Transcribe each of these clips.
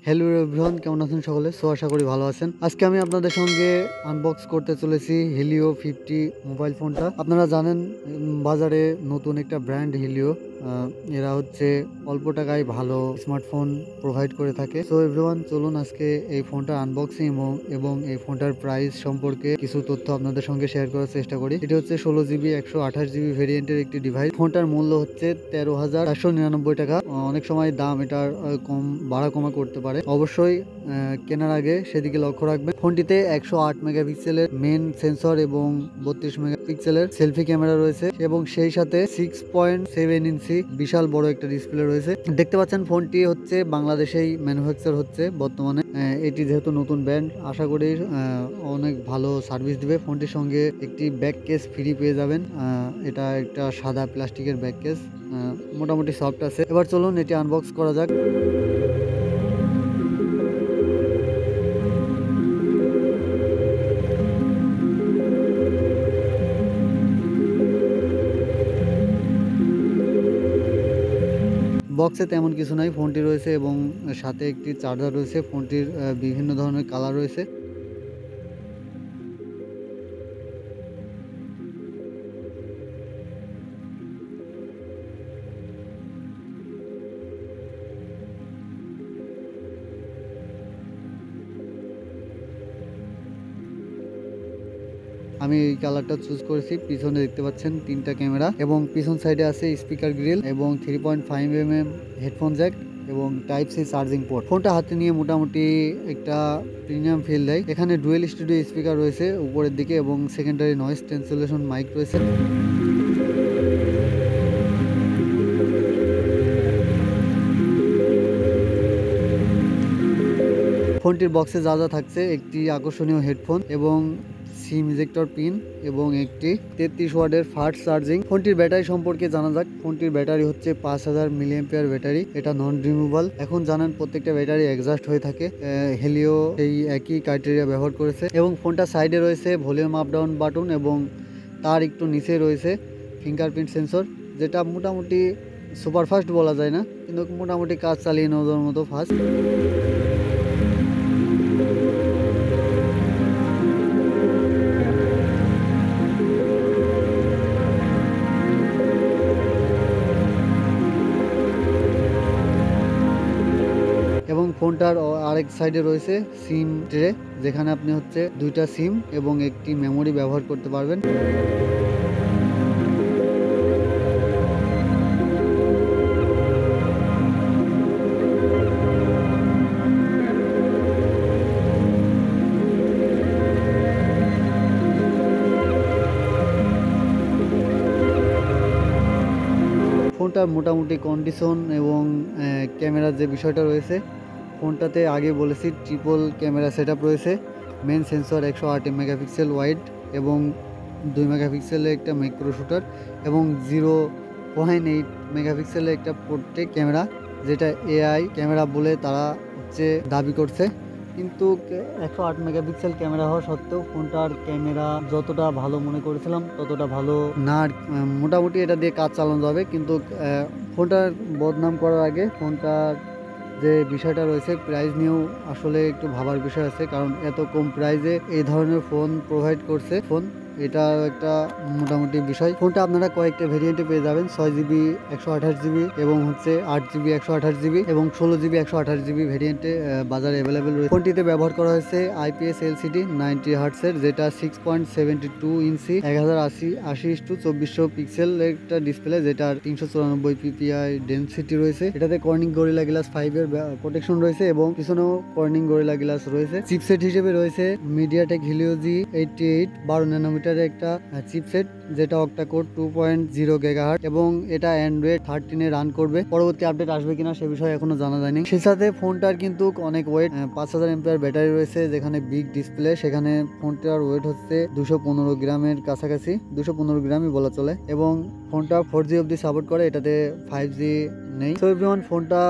Hello everyone, কেমন আছেন সকলে? আশা করি ভালো আছেন। আজকে আমি আপনাদের সঙ্গে আনবক্স করতে চলেছি হেলিও 50 মোবাইল ফোনটা। আপনারা জানেন বাজারে নতুন একটা ব্র্যান্ড হেলিও। এরা হচ্ছে অল্প টাকায় ভালো স্মার্টফোন প্রোভাইড করে থাকে। সো এভরিওয়ান, চলুন আজকে এই ফোনটার আনবক্সিং এবং এই ফোনটার প্রাইস সম্পর্কে কিছু তথ্য আপনাদের সঙ্গে শেয়ার করার চেষ্টা করি। এটি হচ্ছে 16GB 128GB ভেরিয়েন্টের একটি ডিভাইস। ফোনটার মূল্য হচ্ছে 13,499 টাকা। অনেক সময় দাম এটার কম বাড়া কমা করতে পারে, অবশ্যই কেনার আগে সেদিকে লক্ষ্য রাখবেন। ফোনটিতে 108 মেগাপিক্সেলের মেন সেন্সর এবং 32 মেগাপিক্সেলের সেলফি ক্যামেরা রয়েছে এবং সেই সাথে 6.7 ইঞ্চি বিশাল বড় একটা ডিসপ্লে রয়েছে। দেখতে পাচ্ছেন ফোনটি হচ্ছে বাংলাদেশেই ম্যানুফ্যাকচার হচ্ছে বর্তমানে। এটি যেহেতু নতুন ব্র্যান্ড, আশা করি অনেক ভালো সার্ভিস দিবে। ফোনটির সঙ্গে একটি ব্যাক কেস ফ্রি পেয়ে যাবেন। এটা একটা সাদা প্লাস্টিকের ব্যাক কেস, মোটামুটি সফট আছে। এবার চলুন এটি আনবক্স করা যাক। বক্সে তেমন কিছু নাই, ফোনটি রয়েছে এবং সাথে একটি চার্জার রয়েছে। ফোনটির বিভিন্ন ধরনের কালার রয়েছে। আমি এই কালারটা চুজ করেছি। পিছনে দেখতে পাচ্ছেন 3টা ক্যামেরা এবং পিছন সাইডে আছে স্পিকার গ্রিল এবং 3.5mm হেডফোন জ্যাক এবং টাইপ সি চার্জিং পোর্ট। ফোনটা হাতে নিয়ে মোটামুটি একটা প্রিমিয়াম ফিল দেয়। এখানে ডুয়েল স্টুডিও স্পিকার রয়েছে উপরের দিকে এবং সেকেন্ডারি নয়েজ ক্যান্সেলেশন মাইক রয়েছে। ফোনটির বক্সে যা যা থাকছে: একটি আকর্ষণীয় হেডফোন এবং সিম ইজেক্টর পিন এবং একটি 33 ওয়াটের ফাস্ট চার্জিং। ফোনটির ব্যাটারি সম্পর্কে জানা যাক। ফোনটির ব্যাটারি হচ্ছে 5000 মিলিঅ্যাম্পিয়ার ব্যাটারি। এটা নন রিমুভাল। এখন জানেন প্রত্যেকটা ব্যাটারি এক্সস্ট হয়ে থাকে। হেলিও এই একই ক্রাইটেরিয়া ব্যবহার করেছে এবং ফোনটার সাইডে রয়েছে ভলিউম আপ ডাউন বাটন এবং তার একটু নিচে রয়েছে ফিঙ্গারপ্রিন্ট সেন্সর, যেটা মোটামুটি সুপার ফাস্ট বলা যায় না, কিন্তু মোটামুটি কাজ চালিয়ে নেওয়ার মতো ফাস্ট। এবং ফোনটার আরেক সাইডে রয়েছে সিম ট্রে, যেখানে আপনি হচ্ছে 2টা সিম এবং একটি মেমোরি ব্যবহার করতে পারবেন। ফোনটার মোটামুটি কন্ডিশন এবং ক্যামেরার যে বিষয়টা রয়েছে, ফোনটাতে আগে বলেছি ট্রিপল ক্যামেরা সেটআপ রয়েছে। মেন সেন্সর 108 মেগাপিক্সেল ওয়াইড এবং 2 মেগাপিক্সেলের একটা ম্যাক্রো শুটার এবং 0.8 মেগাপিক্সেলের একটা পোর্ট্রেট ক্যামেরা, যেটা এআই ক্যামেরা বলে তারা হচ্ছে দাবি করছে। কিন্তু 108 মেগাপিক্সেল ক্যামেরা হওয়া সত্ত্বেও ফোনটার ক্যামেরা যতটা ভালো মনে করেছিলাম ততটা ভালো না। মোটামুটি এটা দিয়ে কাজ চালানো যাবে, কিন্তু ফোনটার বদনাম করার আগে ফোনটার যে বিষয়টা রয়েছে প্রাইস নিয়েও আসলে একটু ভাবার বিষয় আছে, কারণ এত কম প্রাইসে এই ধরনের ফোন প্রোভাইড করছে ফোন, এটা একটা মোটামুটি বিষয়। ফোনটা আপনারা কয়েকটা ভেরিয়েন্টে পেয়ে যাবেন: 6GB 128GB এবং হচ্ছে 8GB 128GB এবং 16GB 128GB ভেরিয়েন্টে বাজারে অ্যাভেলেবেল রয়েছে। ফোনটিতে ব্যবহার করা হয়েছে IPS LCD 90 হার্টসের, যেটা 6.72 ইঞ্চি 1080x2400 পিক্সেল একটা ডিসপ্লে, যেটার 394 PPI ডেনসিটি রয়েছে। এটাতে কর্নিং গরিলা গ্লাস 5 এর প্রোটেকশন রয়েছে এবং পিছনেও কর্নিং গরিলা গ্লাস রয়েছে। চিপসেট হিসেবে রয়েছে মিডিয়াটেক হিলিও G88 12 ন্যানোমিটারের একটা চিপসেট, যেটা অক্টাকোর 2.0 GHz এবং এটা অ্যান্ড্রয়েড 13 এ রান করবে। পরবর্তী আপডেট আসবে কিনা সে বিষয়ে এখনো জানা যায়নি। সেই সাথে ফোনটার কিন্তু অনেক ওয়েট, 5000 এমপিআর ব্যাটারি রয়েছে, যেখানে বিগ ডিসপ্লে, সেখানে ফোনটার ওয়েট হচ্ছে 215 গ্রামের কাছাকাছি, 215 গ্রামই বলা চলে এবং ফোনটা 4G অবধি সাপোর্ট করে, এটাতে 5G নেই। সো এভরিওয়ান, ফোনটা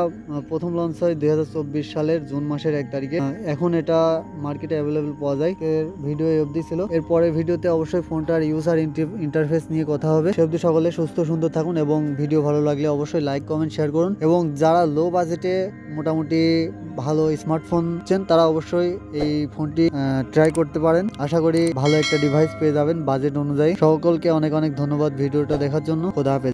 প্রথম লঞ্চ হয় 2024 সালের জুন মাসের 1 তারিখে। এখন এটা মার্কেটে অ্যাভেলেবেল পাওয়া যায়। এর ভিডিও অবধি ছিল, এরপরে ভিডিওতে অবশ্যই অবশ্যই ফোনটার ইউজার ইন্টারফেস নিয়ে কথা হবে। সে অবধি সকলে সুস্থ সুন্দর থাকুন এবং ভিডিও ভালো লাগলে অবশ্যই লাইক কমেন্ট শেয়ার করুন। এবং যারা লো বাজেটে মোটামুটি ভালো স্মার্টফোন চান তারা অবশ্যই এই ফোনটি ট্রাই করতে পারেন। আশা করি ভালো একটা ডিভাইস পেয়ে যাবেন বাজেট অনুযায়ী। সকলকে অনেক অনেক ধন্যবাদ ভিডিওটা দেখার জন্য। খোদা হাফেজ।